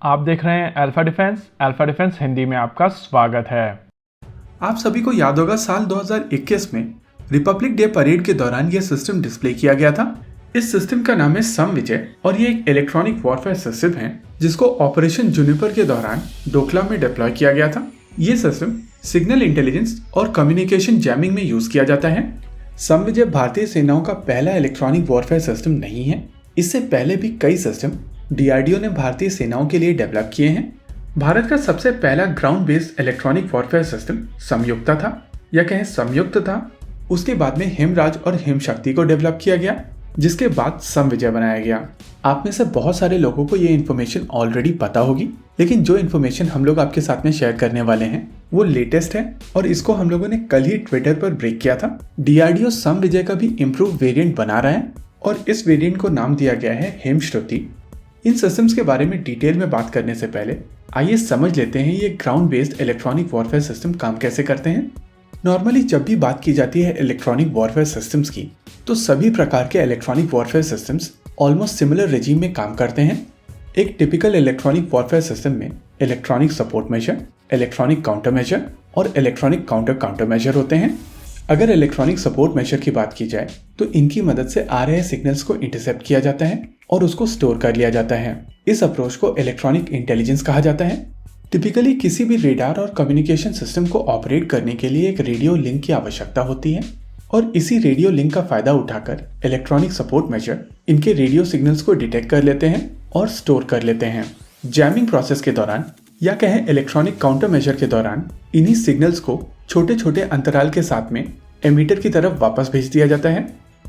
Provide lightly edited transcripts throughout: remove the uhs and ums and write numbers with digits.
आप देख रहे हैं अल्फा डिफेंस हिंदी में आपका स्वागत है। आप सभी को याद होगा साल 2021 में रिपब्लिक डे परेड के दौरान यह सिस्टम डिस्प्ले किया गया था। इस सिस्टम का नाम है समविजय और ये एक इलेक्ट्रॉनिक वॉरफेयर सिस्टम है जिसको ऑपरेशन जुनिपर के दौरान डोकलाम में डिप्लॉय किया गया था। ये सिस्टम सिग्नल इंटेलिजेंस और कम्युनिकेशन जैमिंग में यूज किया जाता है। समविजय भारतीय सेनाओं का पहला इलेक्ट्रॉनिक वॉरफेयर सिस्टम नहीं है। इससे पहले भी कई सिस्टम डीआरडीओ ने भारतीय सेनाओं के लिए डेवलप किए हैं। भारत का सबसे पहला ground based electronic warfare system Samyukta था या कहें संयुक्त था। उसके बाद में हिमराज और हिमशक्ति को डेवलप किया गया, जिसके बाद समविजय बनाया गया। आप में से बहुत सारे लोगों को ये इन्फॉर्मेशन ऑलरेडी पता होगी, लेकिन जो इन्फॉर्मेशन हम लोग आपके साथ में शेयर करने वाले हैं वो लेटेस्ट है और इसको हम लोगों ने कल ही ट्विटर पर ब्रेक किया था। डीआरडीओ समविजय का भी इम्प्रूव वेरिएंट बना रहा है और इस वेरिएंट को नाम दिया गया है हिमश्रुति। इन सिस्टम्स के बारे में डिटेल में बात करने से पहले आइए समझ लेते हैं ये ground based electronic warfare system काम कैसे करते हैं। नॉर्मली जब भी बात की जाती है इलेक्ट्रॉनिक वॉरफेयर सिस्टम्स की, तो सभी प्रकार के electronic warfare systems almost similar regime में काम करते हैं। एक टिपिकल इलेक्ट्रॉनिक वॉरफेयर सिस्टम में electronic support measure, electronic counter measure और इलेक्ट्रॉनिक काउंटर मेजर होते हैं। अगर इलेक्ट्रॉनिक सपोर्ट मेजर की बात की जाए तो इनकी मदद से आ रहे सिग्नल्स को इंटरसेप्ट किया जाता है और उसको स्टोर कर लिया जाता है। इस अप्रोच को इलेक्ट्रॉनिक इंटेलिजेंस कहा जाता है। टिपिकली किसी भी रेडार और कम्युनिकेशन सिस्टम को ऑपरेट करने के लिए एक रेडियो लिंक की आवश्यकता होती है और इसी रेडियो लिंक का फायदा उठाकर इलेक्ट्रॉनिक सपोर्ट मेजर इनके रेडियो सिग्नल्स को डिटेक्ट कर लेते हैं और स्टोर कर लेते हैं। जैमिंग प्रोसेस के दौरान या कहें इलेक्ट्रॉनिक काउंटर मेजर के दौरान इन्हीं सिग्नल्स को छोटे छोटे अंतराल के साथ में एमीटर की तरफ वापस भेज दिया जाता है,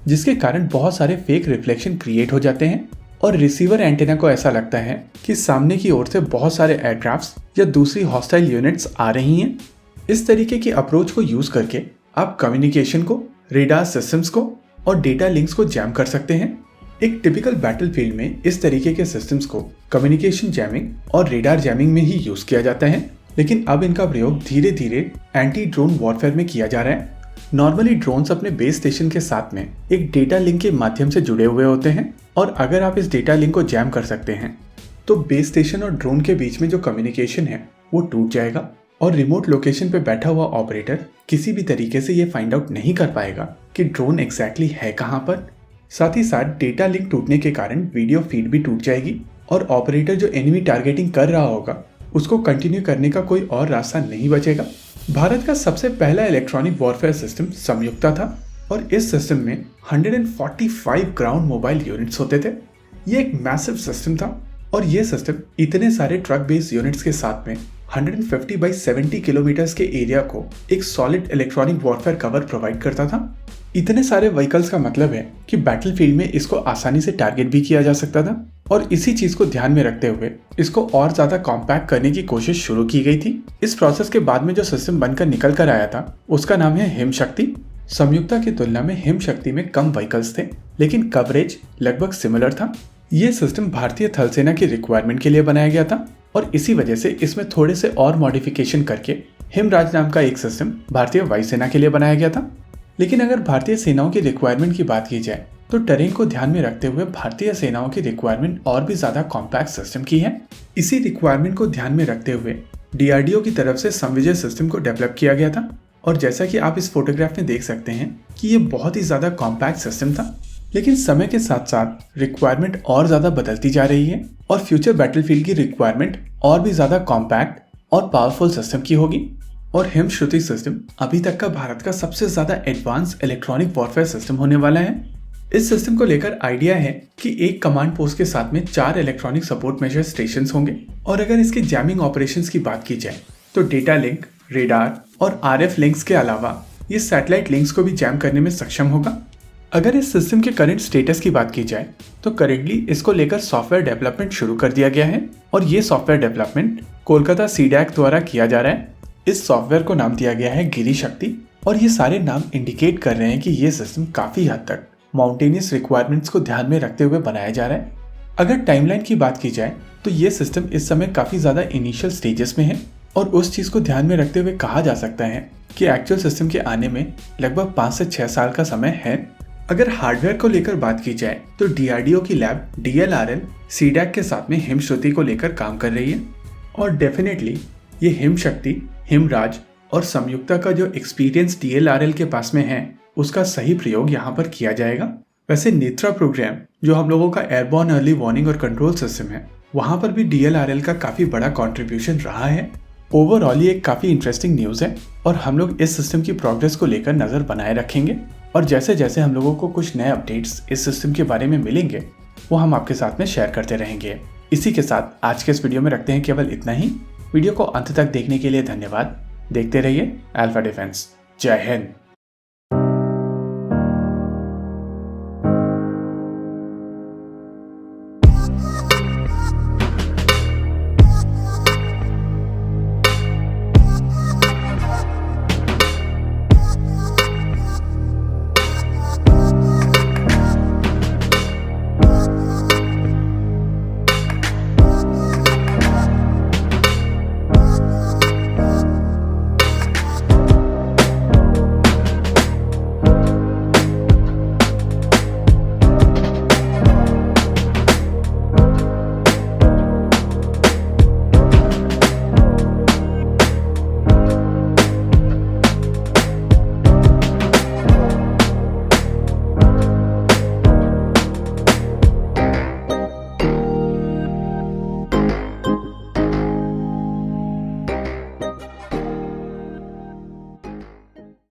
जिसके कारण बहुत सारे फेक रिफ्लेक्शन क्रिएट हो जाते हैं और रिसीवर एंटेना को ऐसा लगता है कि सामने की ओर से बहुत सारे एयरक्राफ्ट्स या दूसरी हॉस्टाइल यूनिट्स आ रही हैं। इस तरीके की अप्रोच को यूज करके आप कम्युनिकेशन को, रेडार सिस्टम्स को और डेटा लिंक्स को जैम कर सकते हैं। एक टिपिकल बैटलफील्ड में इस तरीके के सिस्टम्स को कम्युनिकेशन जैमिंग और रेडार जैमिंग में ही यूज किया जाता है, लेकिन अब इनका प्रयोग धीरे धीरे एंटी ड्रोन वॉरफेयर में किया जा रहा है। नॉर्मली ड्रोन्स अपने बेस स्टेशन के साथ में एक डेटा लिंक के माध्यम से जुड़े हुए होते हैं और अगर आप इस डेटा लिंक को जैम कर सकते हैं तो बेस स्टेशन और ड्रोन के बीच में जो कम्युनिकेशन है वो टूट जाएगा और रिमोट लोकेशन पे बैठा हुआ ऑपरेटर किसी भी तरीके से ये फाइंड आउट नहीं कर पाएगा कि ड्रोन एग्जैक्टली है कहाँ पर। साथ ही साथ डेटा लिंक टूटने के कारण वीडियो फीड भी टूट जाएगी और ऑपरेटर जो एनिमी टारगेटिंग कर रहा होगा उसको कंटिन्यू करने का कोई और रास्ता नहीं बचेगा। भारत का सबसे पहला इलेक्ट्रॉनिक वॉरफेयर सिस्टम समयुक्ता था और इस सिस्टम में 145 ग्राउंड मोबाइल यूनिट्स होते थे। ये एक मैसिव सिस्टम था और ये सिस्टम इतने सारे ट्रक बेस्ड यूनिट्स के साथ में 150 बाई 70 किलोमीटर्स के एरिया को एक solid electronic warfare cover provide करता था। इतने सारे व्हीकल्स का मतलब है कि बैटलफील्ड में इसको आसानी से टारगेट भी किया जा सकता था और इसी चीज को ध्यान में रखते हुए इसको और ज्यादा कॉम्पैक्ट करने की कोशिश शुरू की गई थी। इस प्रोसेस के बाद में जो सिस्टम बनकर निकल कर आया था उसका नाम है हिमशक्ति। समयुक्ता की तुलना में हिमशक्ति में कम व्हीकल्स थे, लेकिन कवरेज लगभग सिमिलर था। ये सिस्टम भारतीय थल सेना की रिक्वायरमेंट के लिए बनाया गया था और इसी वजह से इसमें थोड़े से और मॉडिफिकेशन करके हिमराज नाम का एक सिस्टम भारतीय वायुसेना के लिए बनाया गया था। लेकिन अगर भारतीय सेनाओं की रिक्वायरमेंट की बात की जाए तो टेरेन को ध्यान में रखते हुए भारतीय सेनाओं की रिक्वायरमेंट और भी ज्यादा कॉम्पैक्ट सिस्टम की है। इसी रिक्वायरमेंट को ध्यान में रखते हुए डीआरडीओ की तरफ से समविजय सिस्टम को डेवलप किया गया था और जैसा कि आप इस फोटोग्राफ में देख सकते हैं कि ये बहुत ही ज्यादा कॉम्पैक्ट सिस्टम था। लेकिन समय के साथ साथ रिक्वायरमेंट और ज्यादा बदलती जा रही है और फ्यूचर बैटलफील्ड की रिक्वायरमेंट और भी ज्यादा कॉम्पैक्ट और पावरफुल सिस्टम की होगी और हिमश्रुति सिस्टम अभी तक का भारत का सबसे ज्यादा एडवांस इलेक्ट्रॉनिक वॉरफेयर सिस्टम होने वाला है। इस सिस्टम को लेकर आइडिया है कि एक कमांड पोस्ट के साथ में 4 इलेक्ट्रॉनिक सपोर्ट मेजर स्टेशन होंगे और अगर इसके जैमिंग ऑपरेशंस की बात की जाए तो डेटा लिंक, रेडार और आरएफ लिंक्स के अलावा ये सैटेलाइट लिंक्स को भी जैम करने में सक्षम होगा। अगर इस सिस्टम के करंट स्टेटस की बात की जाए तो करेंटली इसको लेकर सॉफ्टवेयर डेवलपमेंट शुरू कर दिया गया है और ये सॉफ्टवेयर डेवलपमेंट कोलकाता सीडैक द्वारा किया जा रहा है। इस सॉफ्टवेयर को नाम दिया गया है गिरी शक्ति और ये सारे नाम इंडिकेट कर रहे हैं कि ये सिस्टम काफी हद तक माउंटेनियस रिक्वायरमेंट्स को ध्यान में रखते हुए बनाया जा रहा है। अगर टाइमलाइन की बात की जाए तो ये सिस्टम इस समय काफी ज्यादा इनिशियल स्टेजेस में है और उस चीज को ध्यान में रखते हुए कहा जा सकता है कि एक्चुअल सिस्टम के आने में लगभग 5 से 6 साल का समय है। अगर हार्डवेयर को लेकर बात की जाए तो DRDO की लैब DLRL CDAC के साथ में हिमश्रुति को लेकर काम कर रही है और डेफिनेटली ये हिमशक्ति, हिमराज और संयुक्ता का जो एक्सपीरियंस DLRL के पास में है उसका सही प्रयोग यहाँ पर किया जाएगा। वैसे नेत्रा प्रोग्राम जो हम लोगों का एयरबॉर्न अर्ली वार्निंग और कंट्रोल सिस्टम है वहाँ पर भी DLRL का काफी बड़ा कंट्रीब्यूशन रहा है। ओवरऑल ये एक काफी इंटरेस्टिंग न्यूज है और हम लोग इस सिस्टम की प्रोग्रेस को लेकर नजर बनाए रखेंगे और जैसे जैसे हम लोगों को कुछ नए अपडेट्स इस सिस्टम के बारे में मिलेंगे वो हम आपके साथ में शेयर करते रहेंगे। इसी के साथ आज के इस वीडियो में रखते हैं केवल इतना ही। वीडियो को अंत तक देखने के लिए धन्यवाद। देखते रहिए अल्फा डिफेंस। जय हिंद।